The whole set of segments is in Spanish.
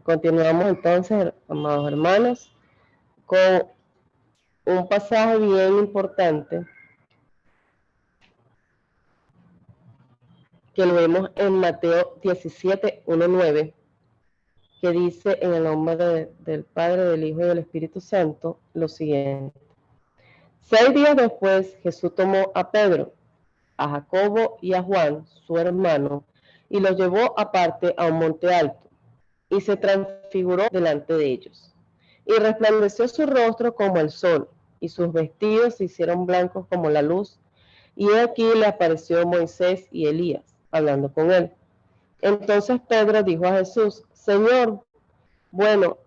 Continuamos entonces, amados hermanos, con un pasaje bien importante que lo vemos en Mateo 17, 1, 9, que dice en el nombre del Padre, del Hijo y del Espíritu Santo lo siguiente. 6 días después, Jesús tomó a Pedro, a Jacobo y a Juan, su hermano, y los llevó aparte a un monte alto, y se transfiguró delante de ellos. Y resplandeció su rostro como el sol, y sus vestidos se hicieron blancos como la luz. Y aquí le apareció Moisés y Elías, hablando con él. Entonces Pedro dijo a Jesús: Señor, bueno,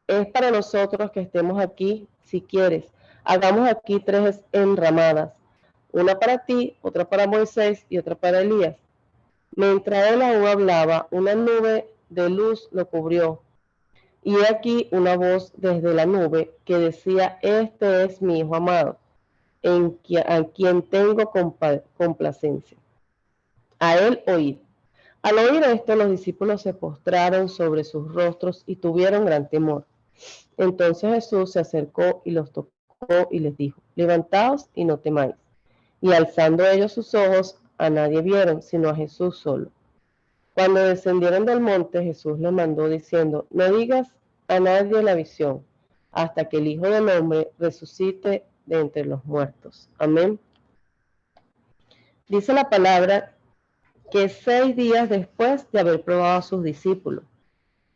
es para nosotros que estemos aquí, si quieres. Hagamos aquí 3 enramadas, una para ti, otra para Moisés y otra para Elías. Mientras él aún hablaba, una nube de luz lo cubrió. Y aquí una voz desde la nube que decía: Este es mi Hijo amado, a quien tengo complacencia. A él oíd. Al oír esto, los discípulos se postraron sobre sus rostros y tuvieron gran temor. Entonces Jesús se acercó y los tocó y les dijo: Levantaos y no temáis. Y alzando ellos sus ojos, a nadie vieron, sino a Jesús solo. Cuando descendieron del monte, Jesús les mandó diciendo: No digas a nadie la visión, hasta que el Hijo del Hombre resucite de entre los muertos. Amén. Dice la palabra que 6 días después de haber probado a sus discípulos,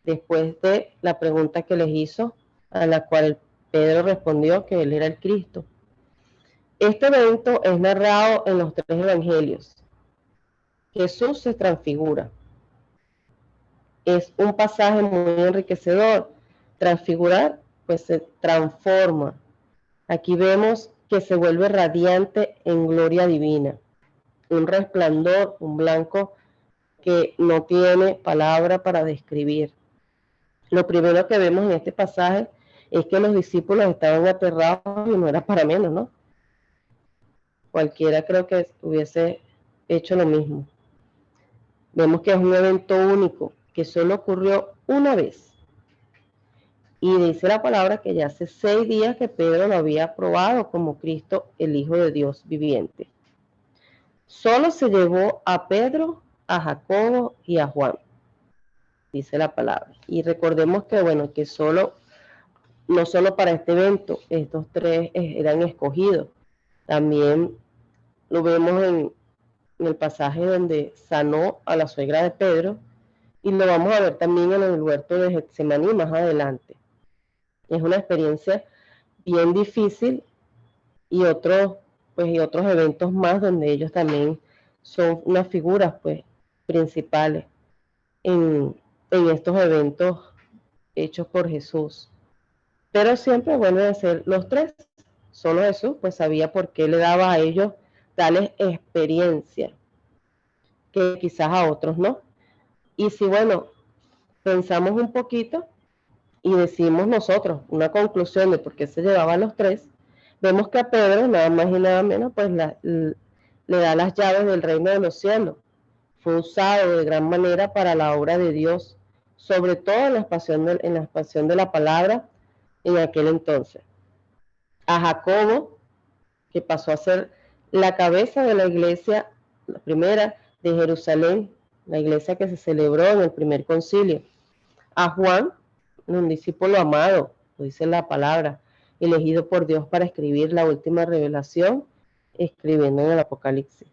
después de la pregunta que les hizo, a la cual Pedro respondió que él era el Cristo. Este evento es narrado en los 3 evangelios. Jesús se transfigura. Es un pasaje muy enriquecedor. Transfigurar, pues se transforma. Aquí vemos que se vuelve radiante en gloria divina. Un resplandor, un blanco que no tiene palabra para describir. Lo primero que vemos en este pasaje es que los discípulos estaban aterrados y no era para menos, ¿no? Cualquiera creo que hubiese hecho lo mismo. Vemos que es un evento único, que solo ocurrió una vez. Y dice la palabra que ya hace 6 días que Pedro lo había probado como Cristo, el Hijo de Dios viviente. Solo se llevó a Pedro, a Jacobo y a Juan, dice la palabra. Y recordemos que, bueno, que no solo para este evento, estos 3 eran escogidos. También lo vemos en el pasaje donde sanó a la suegra de Pedro, y lo vamos a ver también en el huerto de Getsemaní más adelante. Es una experiencia bien difícil, y otros eventos más donde ellos también son unas figuras pues principales en estos eventos hechos por Jesús. Pero siempre vuelven a ser los 3. Solo Jesús pues sabía por qué le daba a ellos tales experiencias que quizás a otros no. Y si, bueno, pensamos un poquito y decimos nosotros una conclusión de por qué se llevaban los 3, vemos que a Pedro, nada más y nada menos, pues le da las llaves del reino de los cielos. Fue usado de gran manera para la obra de Dios, sobre todo en la expansión de la palabra en aquel entonces. A Jacobo, que pasó a ser la cabeza de la iglesia, la primera de Jerusalén, la iglesia que se celebró en el primer concilio. A Juan, un discípulo amado, lo dice la palabra, elegido por Dios para escribir la última revelación, escribiendo en el Apocalipsis.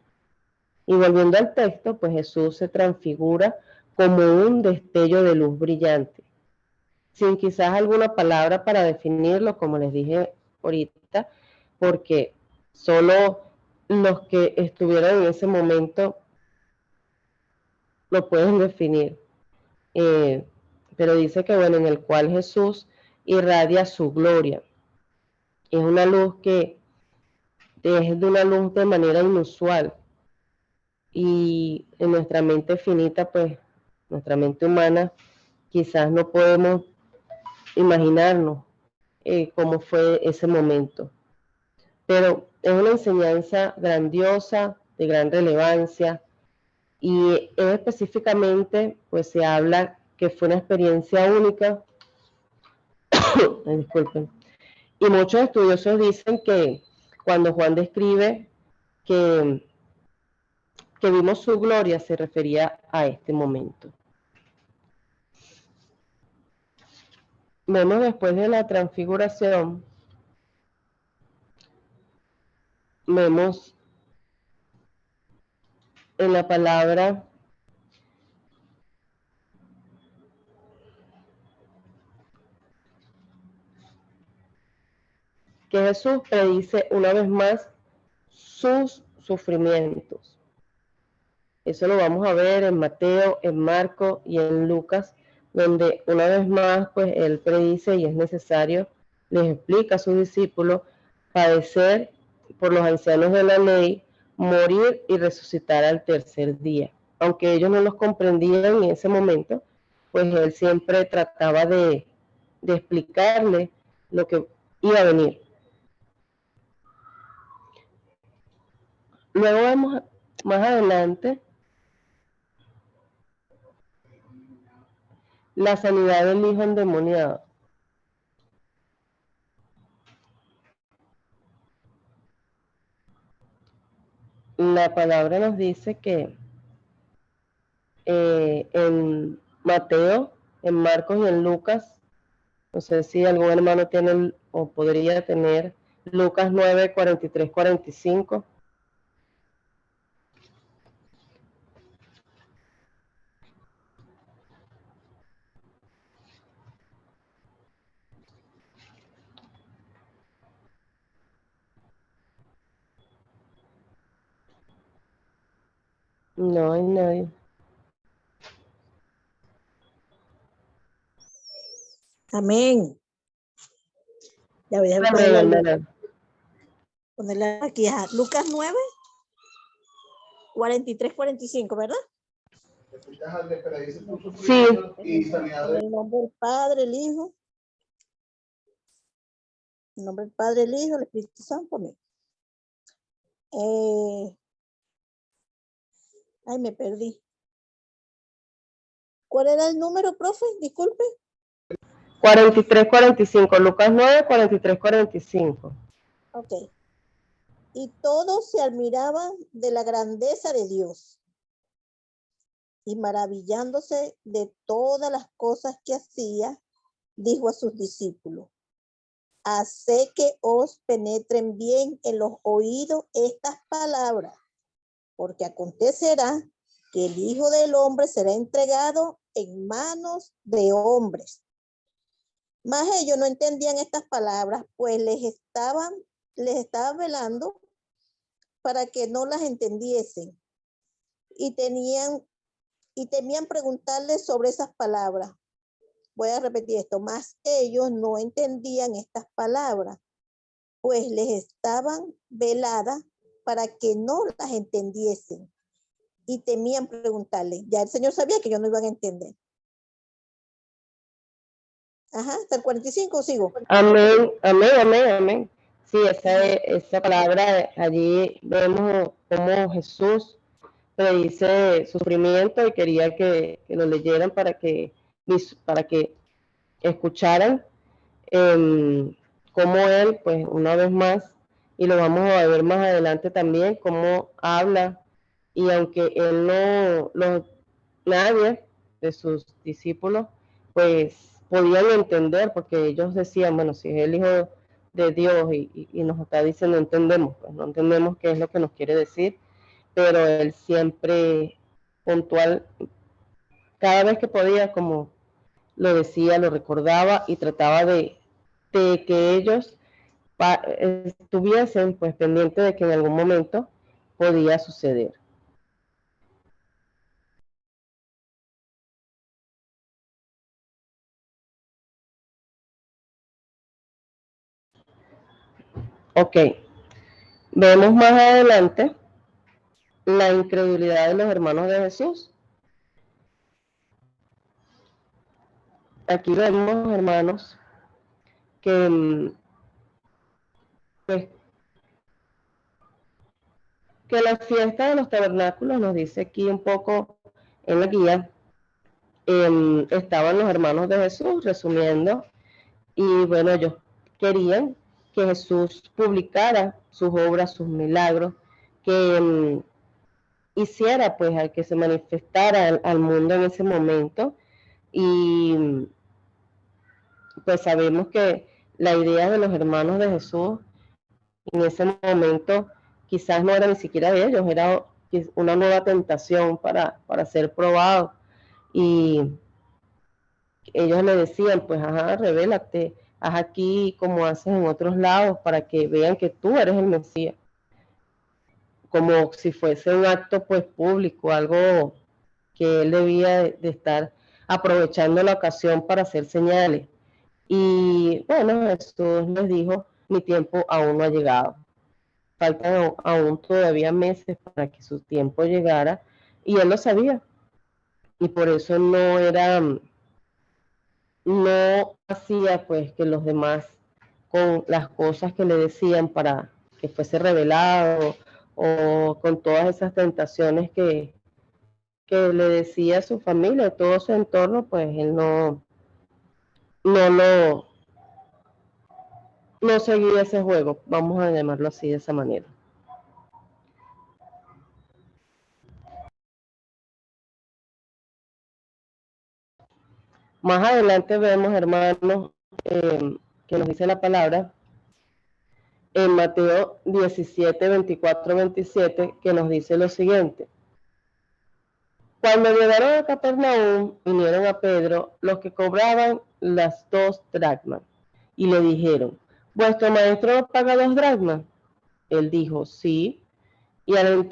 Y volviendo al texto, pues Jesús se transfigura como un destello de luz brillante, sin quizás alguna palabra para definirlo, como les dije ahorita, porque solo los que estuvieron en ese momento lo pueden definir. Pero dice que, bueno, en el cual Jesús irradia su gloria. Es una luz que es de una luz de manera inusual. Y en nuestra mente finita, pues, nuestra mente humana, quizás no podemos imaginarnos cómo fue ese momento. Pero es una enseñanza grandiosa, de gran relevancia, y específicamente, pues, se habla que fue una experiencia única. Disculpen. Y muchos estudiosos dicen que cuando Juan describe que vimos su gloria, se refería a este momento. Vemos después de la transfiguración, vemos en la palabra que Jesús predice una vez más sus sufrimientos. Eso lo vamos a ver en Mateo, en Marcos y en Lucas, donde una vez más, pues él predice y es necesario, les explica a sus discípulos, padecer por los ancianos de la ley, morir y resucitar al tercer día. Aunque ellos no los comprendían en ese momento, pues él siempre trataba de explicarle lo que iba a venir. Luego vemos más adelante la sanidad del hijo endemoniado. La palabra nos dice que en Mateo, en Marcos y en Lucas, no sé si algún hermano tiene o podría tener Lucas 9, 43, 45. No hay nadie. Amén. Ya voy a Amén, ponerla aquí. Ajá. Lucas 9, 43, 45, ¿verdad? Sí. En el nombre del Padre, el Hijo. En el nombre del Padre, el Hijo, el Espíritu Santo. Amén. Ay, me perdí. ¿Cuál era el número, profe? Disculpe. 43, 45. Lucas 9, 43, 45. Ok. Y todos se admiraban de la grandeza de Dios y maravillándose de todas las cosas que hacía, dijo a sus discípulos: haced que os penetren bien en los oídos estas palabras, porque acontecerá que el Hijo del Hombre será entregado en manos de hombres. Mas ellos no entendían estas palabras, pues les estaba velando para que no las entendiesen, y temían preguntarles sobre esas palabras. Voy a repetir esto: mas ellos no entendían estas palabras, pues les estaban veladas para que no las entendiesen, y temían preguntarle. Ya el Señor sabía que ellos no iban a entender. Ajá, hasta el 45 sigo. Amén, amén, amén, amén. Sí, esa palabra, allí vemos cómo Jesús predice sufrimiento y quería que lo leyeran para que escucharan cómo él, pues una vez más, y lo vamos a ver más adelante también, cómo habla, y aunque él nadie de sus discípulos, pues podían entender, porque ellos decían, bueno, si es el Hijo de Dios y nos está diciendo, entendemos, pues no entendemos qué es lo que nos quiere decir, pero él siempre puntual, cada vez que podía, como lo decía, lo recordaba y trataba de que ellos estuviesen pues pendientes de que en algún momento podía suceder. Ok, vemos más adelante la incredulidad de los hermanos de Jesús. Aquí vemos, hermanos, que pues, que la fiesta de los tabernáculos nos dice aquí un poco en la guía estaban los hermanos de Jesús, resumiendo, y bueno, ellos querían que Jesús publicara sus obras, sus milagros, que hiciera pues al que se manifestara al mundo en ese momento. Y pues sabemos que la idea de los hermanos de Jesús en ese momento quizás no era ni siquiera de ellos, era una nueva tentación para ser probado. Y ellos le decían, pues, ajá, revélate, haz aquí como haces en otros lados para que vean que tú eres el Mesías. Como si fuese un acto pues público, algo que él debía de estar aprovechando la ocasión para hacer señales. Y bueno, Jesús les dijo, mi tiempo aún no ha llegado. Faltan aún todavía meses para que su tiempo llegara, y él lo sabía. Y por eso no hacía pues que los demás, con las cosas que le decían para que fuese revelado, o con todas esas tentaciones que le decía a su familia, todo su entorno, pues él no, no seguía ese juego, vamos a llamarlo así, de esa manera. Más adelante vemos, hermanos, que nos dice la palabra en Mateo 17, 24, 27, que nos dice lo siguiente. Cuando llegaron a Capernaum, vinieron a Pedro los que cobraban las 2 dracmas y le dijeron, ¿vuestro maestro paga 2 dracmas? Él dijo, sí. Y al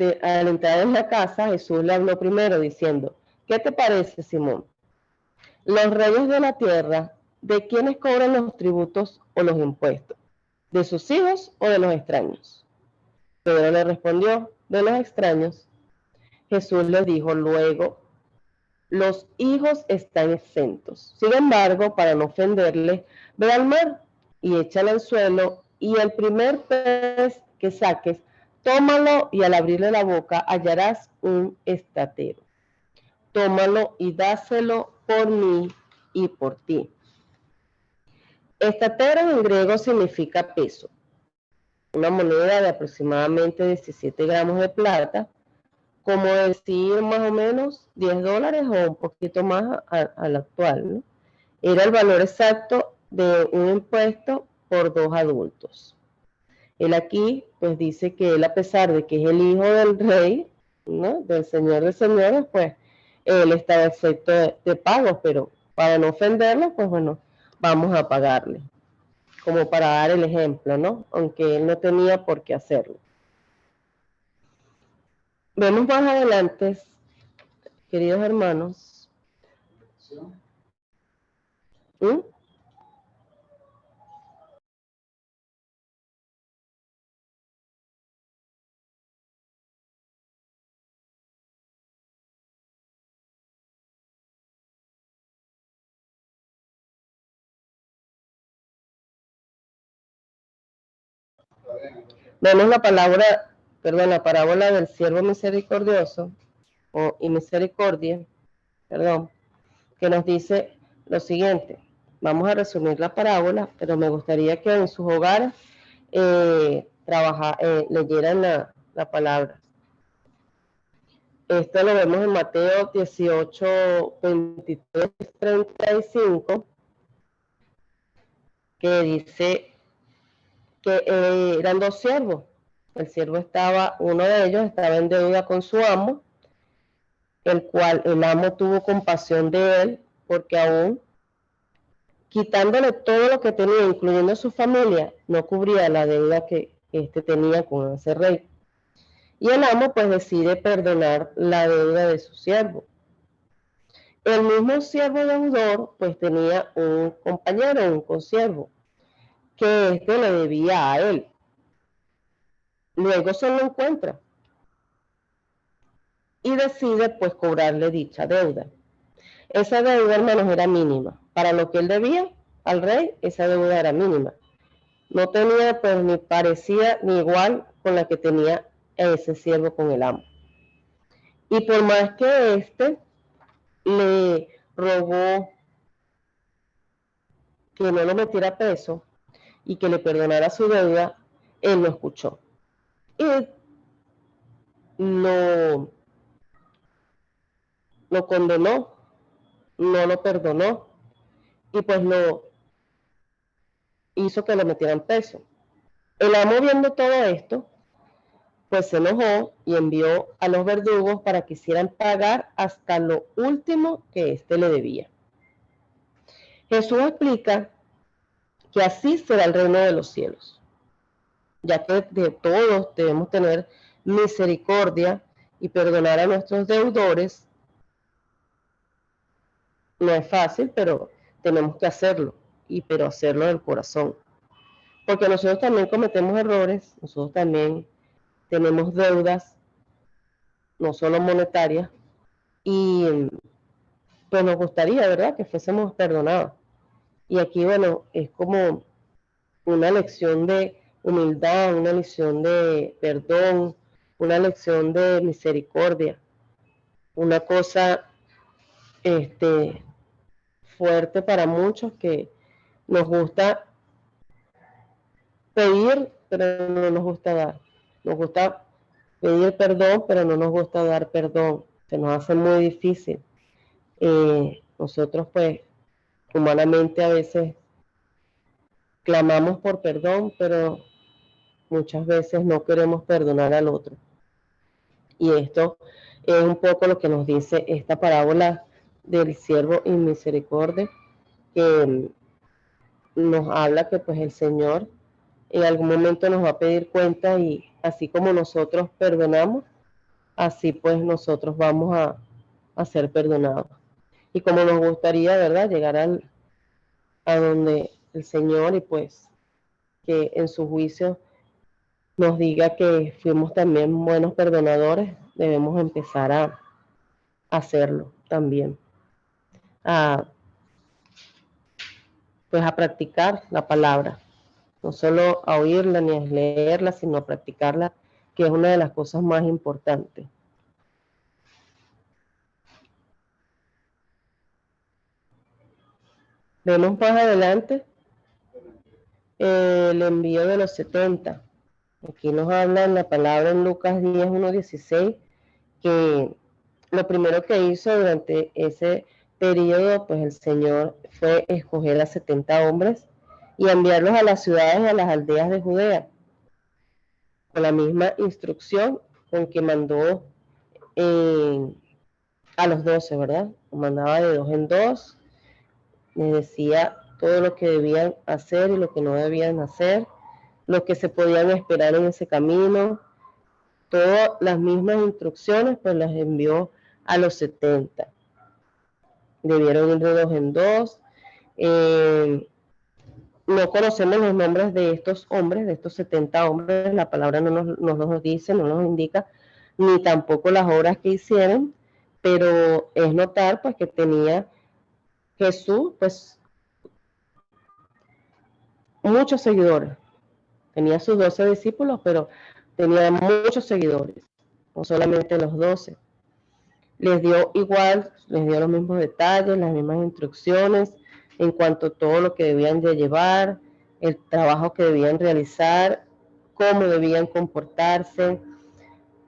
entrar en la casa, Jesús le habló primero diciendo, ¿qué te parece, Simón? Los reyes de la tierra, ¿de quiénes cobran los tributos o los impuestos? ¿De sus hijos o de los extraños? Pedro le respondió, de los extraños. Jesús le dijo luego, los hijos están exentos. Sin embargo, para no ofenderle, ve al mar y échale al suelo, y el primer pez que saques, tómalo, y al abrirle la boca hallarás un estatero. Tómalo y dáselo por mí y por ti. Estatero en griego significa peso. Una moneda de aproximadamente 17 gramos de plata, como decir más o menos $10 o un poquito más al actual, ¿no? Era el valor exacto de un impuesto por 2 adultos. Él aquí pues dice que él, a pesar de que es el hijo del rey, ¿no?, del señor de señores, pues él estaba exento de pagos, pero para no ofenderlo, pues bueno, vamos a pagarle, como para dar el ejemplo, ¿no?, aunque él no tenía por qué hacerlo. Vemos más adelante, queridos hermanos, vemos la parábola del siervo misericordioso y misericordia, que nos dice lo siguiente. Vamos a resumir la parábola, pero me gustaría que en sus hogares leyeran la palabra. Esto lo vemos en Mateo 18, 23, 35, que dice que eran 2 siervos. Uno de ellos estaba en deuda con su amo, el cual el amo tuvo compasión de él, porque aún quitándole todo lo que tenía, incluyendo su familia, no cubría la deuda que éste tenía con ese rey. Y el amo pues decide perdonar la deuda de su siervo. El mismo siervo deudor pues tenía un compañero, un consiervo, que éste le debía a él. Luego se lo encuentra y decide pues cobrarle dicha deuda. Esa deuda, hermanos, era mínima. Para lo que él debía al rey, esa deuda era mínima. No tenía pues ni parecía ni igual con la que tenía ese siervo con el amo. Y por más que éste le rogó que no lo metiera preso y que le perdonara su deuda, él no escuchó. Y lo condenó, no lo perdonó y pues lo hizo que lo metieran preso. El amo, viendo todo esto, pues se enojó y envió a los verdugos para que hicieran pagar hasta lo último que éste le debía. Jesús explica que así será el reino de los cielos, ya que de todos debemos tener misericordia y perdonar a nuestros deudores. No es fácil, pero tenemos que hacerlo, pero hacerlo del corazón. Porque nosotros también cometemos errores, nosotros también tenemos deudas, no solo monetarias, y pues nos gustaría, ¿verdad?, que fuésemos perdonados. Y aquí, bueno, es como una lección de humildad, una lección de perdón, una lección de misericordia, una cosa fuerte para muchos, que nos gusta pedir, pero no nos gusta dar. Nos gusta pedir perdón, pero no nos gusta dar perdón. Se nos hace muy difícil. Nosotros, pues, humanamente a veces clamamos por perdón, pero muchas veces no queremos perdonar al otro. Y esto es un poco lo que nos dice esta parábola del siervo inmisericordia, que nos habla que pues el Señor en algún momento nos va a pedir cuenta, y así como nosotros perdonamos, así pues nosotros vamos a ser perdonados. Y como nos gustaría, ¿verdad?, llegar a donde el Señor, y pues que en su juicio nos diga que fuimos también buenos perdonadores, debemos empezar a hacerlo también, pues a practicar la palabra, no solo a oírla ni a leerla, sino a practicarla, que es una de las cosas más importantes. Vemos más adelante el envío de los 70. Aquí nos habla en la palabra en Lucas 10, 1-16, que lo primero que hizo durante ese periodo, pues el Señor fue escoger a 70 hombres y enviarlos a las ciudades y a las aldeas de Judea, con la misma instrucción con que mandó a los 12, ¿verdad? Mandaba de 2 en 2, les decía todo lo que debían hacer y lo que no debían hacer, lo que se podían esperar en ese camino. Todas las mismas instrucciones, pues las envió a los 70. Debieron ir de 2 en 2. No conocemos los nombres de estos hombres, de estos 70 hombres, la palabra no nos los dice, no nos indica, ni tampoco las obras que hicieron, pero es notar pues que tenía Jesús pues muchos seguidores. Tenía sus 12 discípulos, pero tenía muchos seguidores, no solamente los 12. Les dio igual, les dio los mismos detalles, las mismas instrucciones en cuanto a todo lo que debían de llevar, el trabajo que debían realizar, cómo debían comportarse.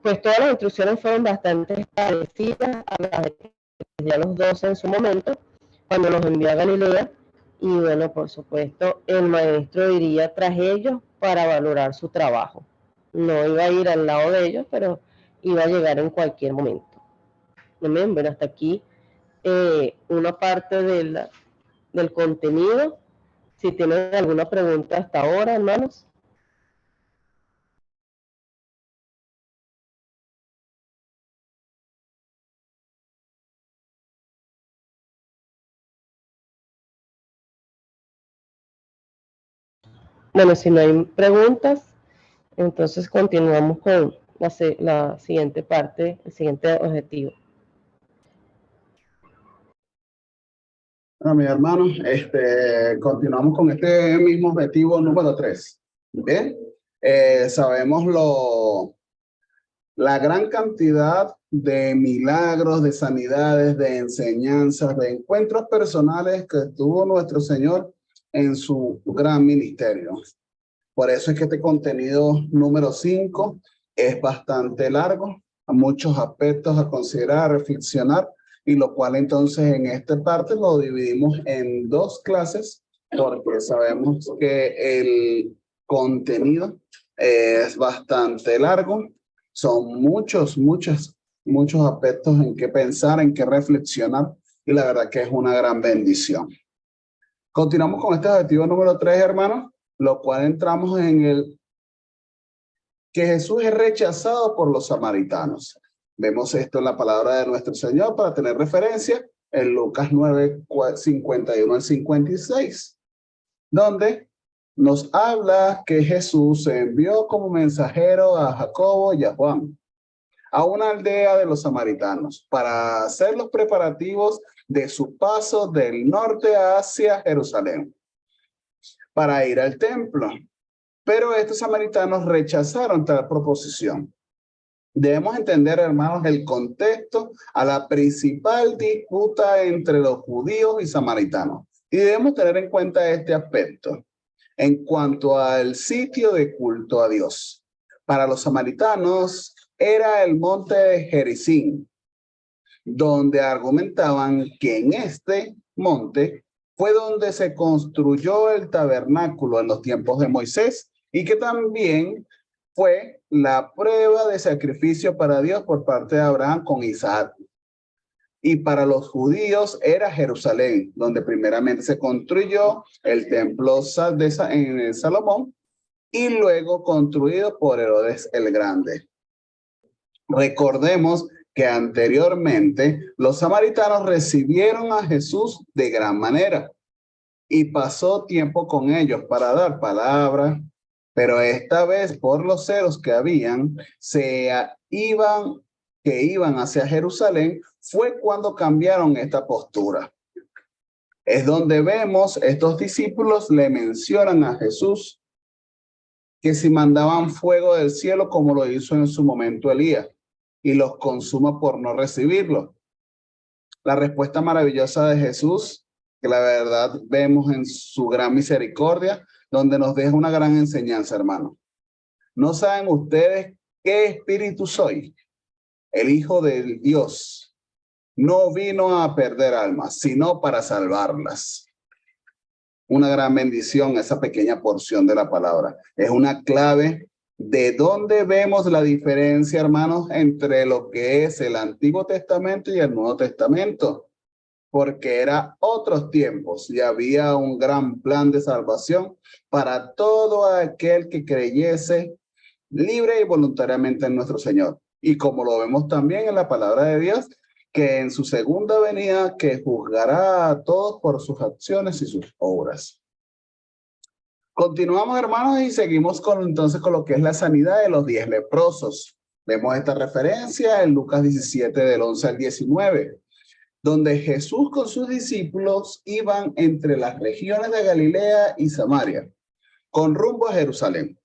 Pues todas las instrucciones fueron bastante parecidas a las que les dio a los 12 en su momento, cuando los envió a Galilea. Y bueno, por supuesto, el maestro iría tras ellos para valorar su trabajo. No iba a ir al lado de ellos, pero iba a llegar en cualquier momento. Amén. Bueno, hasta aquí una parte del contenido. Si tienen alguna pregunta hasta ahora, hermanos. Bueno, si no hay preguntas, entonces continuamos con la siguiente parte, el siguiente objetivo. Bueno, mis hermanos, continuamos con este mismo objetivo número 3. Bien, sabemos la gran cantidad de milagros, de sanidades, de enseñanzas, de encuentros personales que tuvo nuestro Señor en su gran ministerio. Por eso es que este contenido número 5 es bastante largo, a muchos aspectos a considerar, a reflexionar, y lo cual entonces en esta parte lo dividimos en 2 clases, porque sabemos que el contenido es bastante largo. Son muchos aspectos en que pensar, en que reflexionar, y la verdad que es una gran bendición. Continuamos con este objetivo número 3, hermanos, lo cual entramos en el que Jesús es rechazado por los samaritanos. Vemos esto en la palabra de nuestro Señor para tener referencia en Lucas 9, 51 al 56, donde nos habla que Jesús se envió como mensajero a Jacobo y a Juan a una aldea de los samaritanos para hacer los preparativos de su paso del norte hacia Jerusalén para ir al templo. Pero estos samaritanos rechazaron tal proposición. Debemos entender, hermanos, el contexto a la principal disputa entre los judíos y samaritanos. Y debemos tener en cuenta este aspecto en cuanto al sitio de culto a Dios. Para los samaritanos era el monte de Gerizim, donde argumentaban que en este monte fue donde se construyó el tabernáculo en los tiempos de Moisés, y que también fue la prueba de sacrificio para Dios por parte de Abraham con Isaac. Y para los judíos era Jerusalén, donde primeramente se construyó el templo en Salomón, y luego construido por Herodes el Grande. Recordemos que anteriormente los samaritanos recibieron a Jesús de gran manera y pasó tiempo con ellos para dar palabra, pero esta vez por los celos que habían, que iban hacia Jerusalén, fue cuando cambiaron esta postura. Es donde vemos estos discípulos le mencionan a Jesús que si mandaban fuego del cielo como lo hizo en su momento Elías y los consuma por no recibirlo. La respuesta maravillosa de Jesús, que la verdad vemos en su gran misericordia, donde nos deja una gran enseñanza, hermano. ¿No saben ustedes qué espíritu soy? El Hijo de Dios no vino a perder almas, sino para salvarlas. Una gran bendición esa pequeña porción de la palabra. Es una clave de dónde vemos la diferencia, hermanos, entre lo que es el Antiguo Testamento y el Nuevo Testamento. Porque era otros tiempos y había un gran plan de salvación para todo aquel que creyese libre y voluntariamente en nuestro Señor. Y como lo vemos también en la palabra de Dios, que en su segunda venida que juzgará a todos por sus acciones y sus obras. Continuamos, hermanos, y seguimos entonces con lo que es la sanidad de los 10 leprosos. Vemos esta referencia en Lucas 17 del 11 al 19. Donde Jesús con sus discípulos iban entre las regiones de Galilea y Samaria, con rumbo a Jerusalén.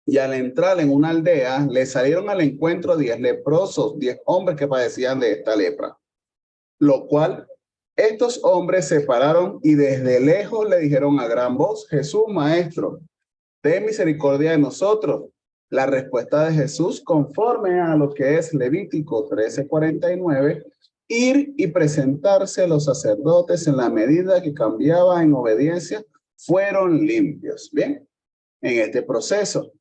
Y al entrar en una aldea, le salieron al encuentro 10 leprosos, 10 hombres que padecían de esta lepra. Lo cual, estos hombres se pararon y desde lejos le dijeron a gran voz: Jesús, Maestro, ten misericordia de nosotros. La respuesta de Jesús, conforme a lo que es Levítico 13:49, ir y presentarse a los sacerdotes en la medida que cambiaba en obediencia, fueron limpios. Bien, en este proceso.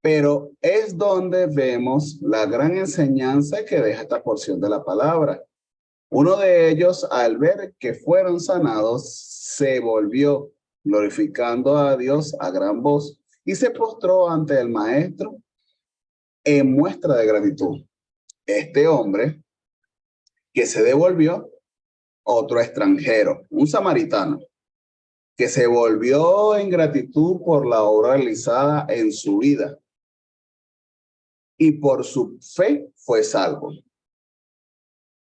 Pero es donde vemos la gran enseñanza que deja esta porción de la palabra. Uno de ellos, al ver que fueron sanados, se volvió glorificando a Dios a gran voz y se postró ante el maestro en muestra de gratitud. Este hombre que se devolvió, otro extranjero, un samaritano, que se volvió en gratitud por la obra realizada en su vida y por su fe fue salvo.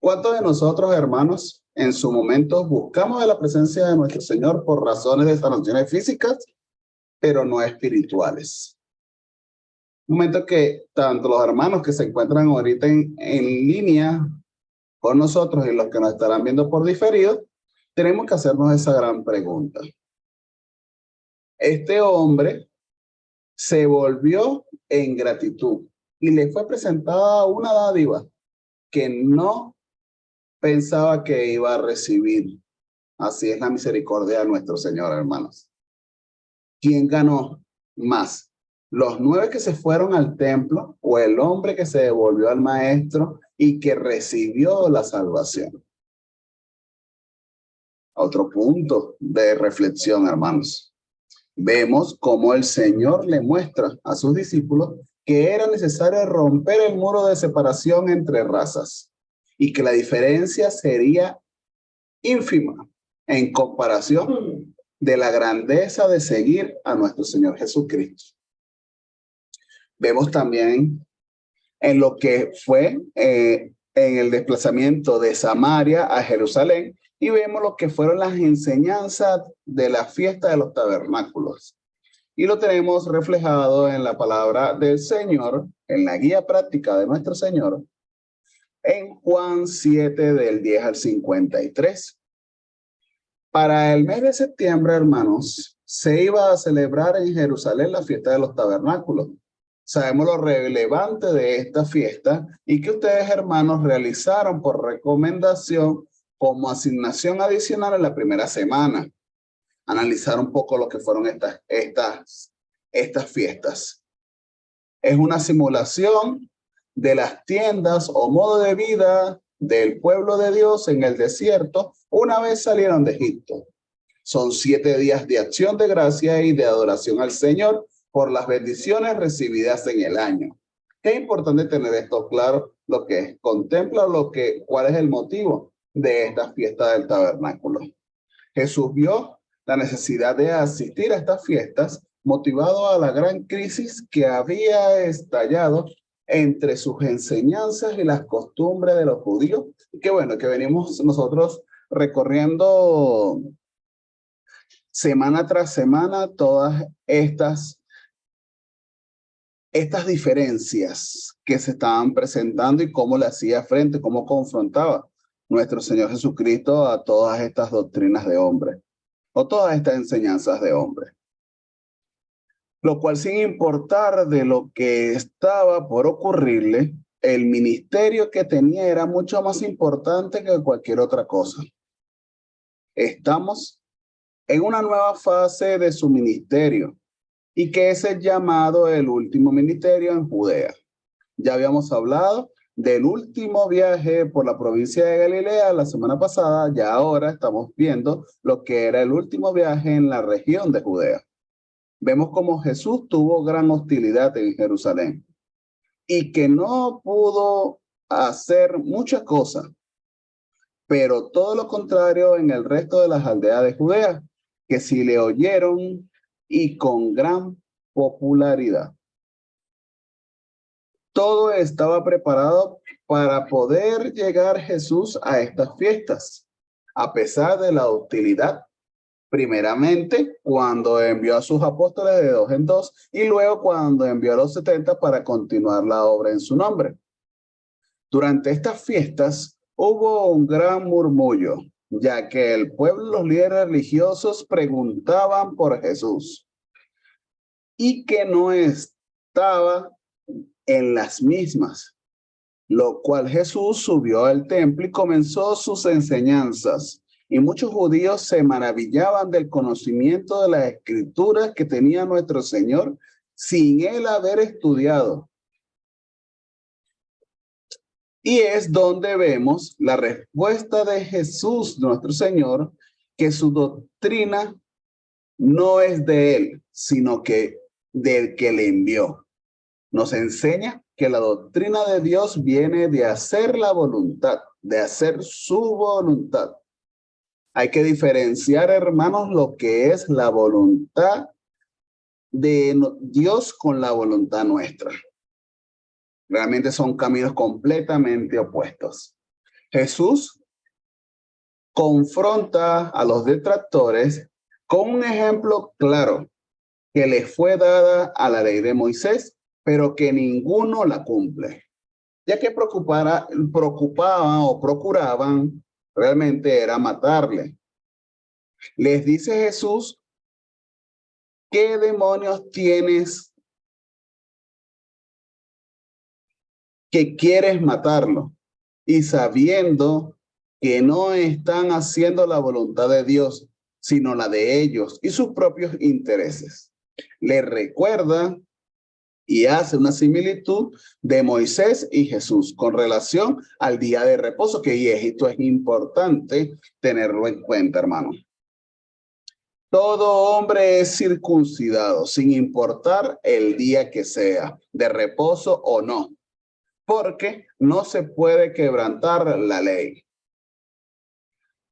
¿Cuántos de nosotros, hermanos, en su momento buscamos de la presencia de nuestro Señor por razones de sanaciones físicas, pero no espirituales? Un momento que tanto los hermanos que se encuentran ahorita en línea con nosotros y los que nos estarán viendo por diferido, tenemos que hacernos esa gran pregunta. Este hombre se volvió en gratitud y le fue presentada una dádiva que no pensaba que iba a recibir. Así es la misericordia de nuestro Señor, hermanos. ¿Quién ganó más? ¿Los 9 que se fueron al templo o el hombre que se devolvió al maestro y que recibió la salvación? Otro punto de reflexión, hermanos. Vemos cómo el Señor le muestra a sus discípulos que era necesario romper el muro de separación entre razas y que la diferencia sería ínfima en comparación de la grandeza de seguir a nuestro Señor Jesucristo. Vemos también en lo que fue en el desplazamiento de Samaria a Jerusalén y vemos lo que fueron las enseñanzas de la fiesta de los tabernáculos. Y lo tenemos reflejado en la palabra del Señor, en la guía práctica de nuestro Señor, en Juan 7 del 10 al 53. Para el mes de septiembre, hermanos, se iba a celebrar en Jerusalén la fiesta de los tabernáculos. Sabemos lo relevante de esta fiesta y que ustedes, hermanos, realizaron por recomendación como asignación adicional en la primera semana. Analizar un poco lo que fueron estas fiestas. Es una simulación de las tiendas o modo de vida del pueblo de Dios en el desierto una vez salieron de Egipto. Son 7 días de acción de gracia y de adoración al Señor por las bendiciones recibidas en el año. Qué importante tener esto claro, lo que contempla cuál es el motivo de esta fiesta del tabernáculo. Jesús vio la necesidad de asistir a estas fiestas motivado a la gran crisis que había estallado entre sus enseñanzas y las costumbres de los judíos. Y que bueno, que venimos nosotros recorriendo semana tras semana todas estas diferencias que se estaban presentando y cómo le hacía frente, cómo confrontaba nuestro Señor Jesucristo a todas estas doctrinas de hombre o todas estas enseñanzas de hombre. Lo cual, sin importar de lo que estaba por ocurrirle, el ministerio que tenía era mucho más importante que cualquier otra cosa. Estamos en una nueva fase de su ministerio y que es el llamado el último ministerio en Judea. Ya habíamos hablado del último viaje por la provincia de Galilea la semana pasada, ya ahora estamos viendo lo que era el último viaje en la región de Judea. Vemos cómo Jesús tuvo gran hostilidad en Jerusalén y que no pudo hacer muchas cosas, pero todo lo contrario en el resto de las aldeas de Judea, que sí le oyeron y con gran popularidad. Todo estaba preparado para poder llegar Jesús a estas fiestas, a pesar de la hostilidad. Primeramente, cuando envió a sus apóstoles de 2 en 2 y luego cuando envió a los 70 para continuar la obra en su nombre. Durante estas fiestas hubo un gran murmullo, ya que el pueblo y los líderes religiosos preguntaban por Jesús y que no estaba en las mismas, lo cual Jesús subió al templo y comenzó sus enseñanzas. Y muchos judíos se maravillaban del conocimiento de las escrituras que tenía nuestro Señor sin él haber estudiado. Y es donde vemos la respuesta de Jesús, nuestro Señor, que su doctrina no es de él, sino que del que le envió. Nos enseña que la doctrina de Dios viene de hacer la voluntad, de hacer su voluntad. Hay que diferenciar, hermanos, lo que es la voluntad de Dios con la voluntad nuestra. Realmente son caminos completamente opuestos. Jesús confronta a los detractores con un ejemplo claro que le fue dada a la ley de Moisés, pero que ninguno la cumple, ya que preocupaban o procuraban realmente era matarle. Les dice Jesús, ¿qué demonios tienes que quieres matarlo? Y sabiendo que no están haciendo la voluntad de Dios, sino la de ellos y sus propios intereses. Le recuerda y hace una similitud de Moisés y Jesús con relación al día de reposo, que esto es importante tenerlo en cuenta, hermano. Todo hombre es circuncidado, sin importar el día que sea, de reposo o no, porque no se puede quebrantar la ley.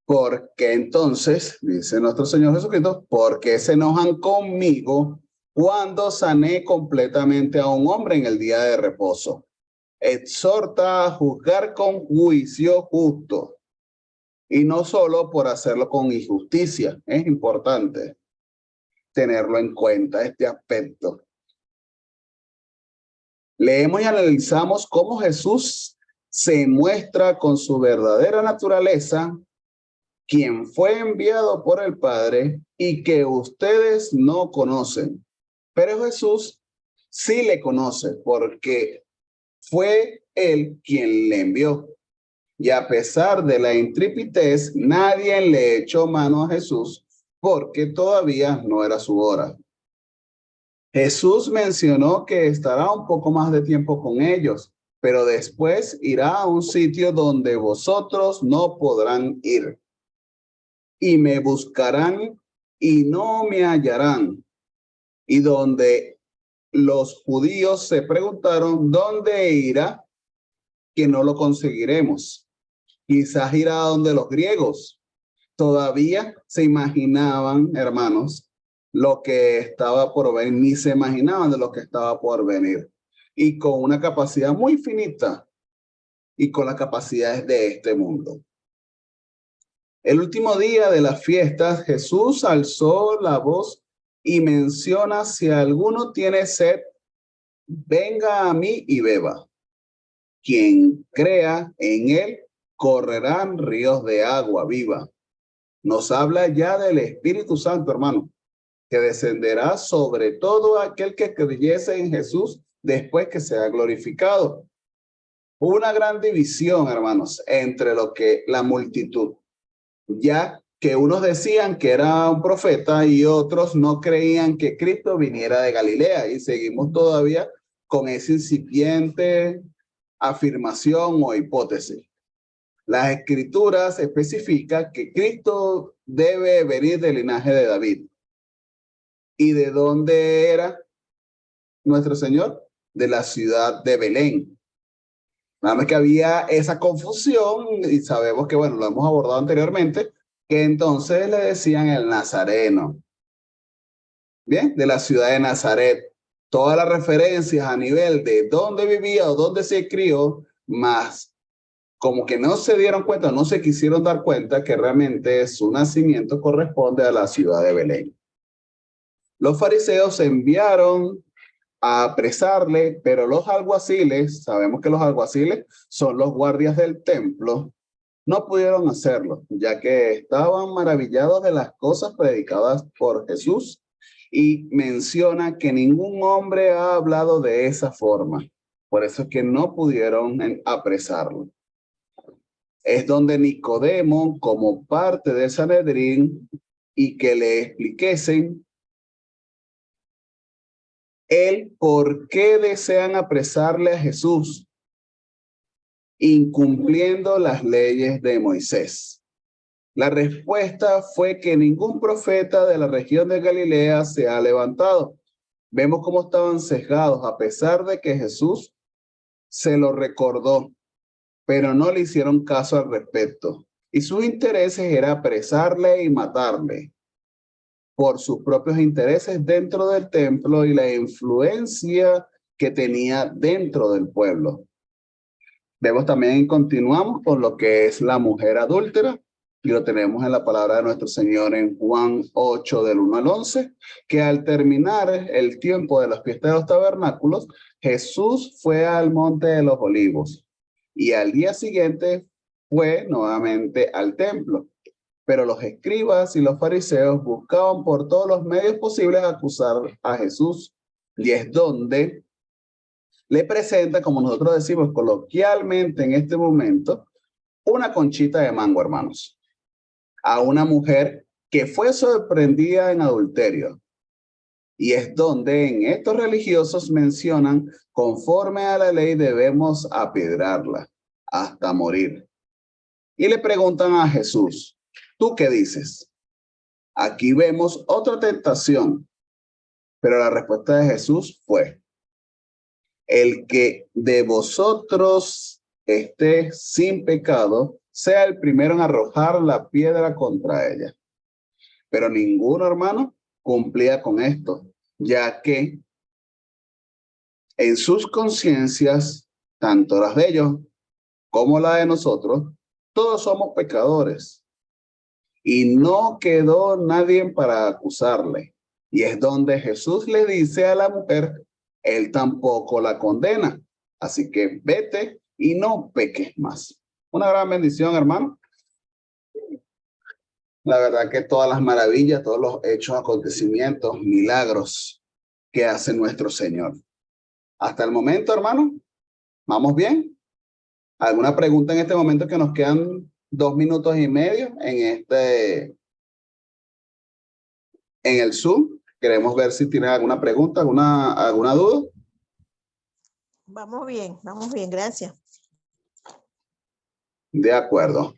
Porque entonces, dice nuestro Señor Jesucristo, porque se enojan conmigo cuando sané completamente a un hombre en el día de reposo. Exhorta a juzgar con juicio justo y no solo por hacerlo con injusticia. Es importante tenerlo en cuenta este aspecto. Leemos y analizamos cómo Jesús se muestra con su verdadera naturaleza, quien fue enviado por el Padre y que ustedes no conocen. Pero Jesús sí le conoce porque fue él quien le envió. Y a pesar de la intrepidez, nadie le echó mano a Jesús porque todavía no era su hora. Jesús mencionó que estará un poco más de tiempo con ellos, pero después irá a un sitio donde vosotros no podrán ir. Y me buscarán y no me hallarán. Y donde los judíos se preguntaron, ¿dónde irá? Que no lo conseguiremos. Quizás irá a donde los griegos. Todavía se imaginaban, hermanos, lo que estaba por venir, ni se imaginaban de lo que estaba por venir. Y con una capacidad muy finita y con las capacidades de este mundo. El último día de las fiestas, Jesús alzó la voz y menciona, si alguno tiene sed, venga a mí y beba. Quien crea en él, correrán ríos de agua viva. Nos habla ya del Espíritu Santo, hermano, que descenderá sobre todo aquel que creyese en Jesús después que sea glorificado. Una gran división, hermanos, entre lo que la multitud, ya que unos decían que era un profeta y otros no creían que Cristo viniera de Galilea, y seguimos todavía con esa incipiente afirmación o hipótesis. Las escrituras especifican que Cristo debe venir del linaje de David. ¿Y de dónde era nuestro Señor? De la ciudad de Belén. Nada más que había esa confusión y sabemos que, bueno, lo hemos abordado anteriormente, que entonces le decían el Nazareno. Bien, de la ciudad de Nazaret. Todas las referencias a nivel de dónde vivía o dónde se crió, más como que no se dieron cuenta, no se quisieron dar cuenta que realmente su nacimiento corresponde a la ciudad de Belén. Los fariseos enviaron a apresarle, pero los alguaciles, sabemos que los alguaciles son los guardias del templo, no pudieron hacerlo, ya que estaban maravillados de las cosas predicadas por Jesús y menciona que ningún hombre ha hablado de esa forma. Por eso es que no pudieron apresarlo. Es donde Nicodemo, como parte del Sanedrín, y que le expliquesen el por qué desean apresarle a Jesús, incumpliendo las leyes de Moisés. La respuesta fue que ningún profeta de la región de Galilea se ha levantado. Vemos cómo estaban sesgados, a pesar de que Jesús se lo recordó, pero no le hicieron caso al respecto. Y sus intereses era apresarle y matarle por sus propios intereses dentro del templo y la influencia que tenía dentro del pueblo. Vemos también, continuamos con lo que es la mujer adúltera, y lo tenemos en la palabra de nuestro Señor en Juan 8, del 1 al 11, que al terminar el tiempo de las fiestas de los tabernáculos, Jesús fue al monte de los olivos y al día siguiente fue nuevamente al templo. Pero los escribas y los fariseos buscaban por todos los medios posibles acusar a Jesús. Y es donde le presenta, como nosotros decimos coloquialmente en este momento, una conchita de mango, hermanos, a una mujer que fue sorprendida en adulterio. Y es donde en estos religiosos mencionan, conforme a la ley debemos apedrearla hasta morir. Y le preguntan a Jesús, ¿tú qué dices? Aquí vemos otra tentación, pero la respuesta de Jesús fue, el que de vosotros esté sin pecado, sea el primero en arrojar la piedra contra ella. Pero ninguno, hermano, cumplía con esto, ya que en sus conciencias, tanto las de ellos como la de nosotros, todos somos pecadores. Y no quedó nadie para acusarle. Y es donde Jesús le dice a la mujer, él tampoco la condena. Así que vete y no peques más. Una gran bendición, hermano. La verdad que todas las maravillas, todos los hechos, acontecimientos, milagros que hace nuestro Señor. Hasta el momento, hermano, ¿vamos bien? ¿Alguna pregunta en este momento que nos quedan 2 minutos y medio en el Zoom? Queremos ver si tienen alguna pregunta, alguna duda. Vamos bien, gracias. De acuerdo.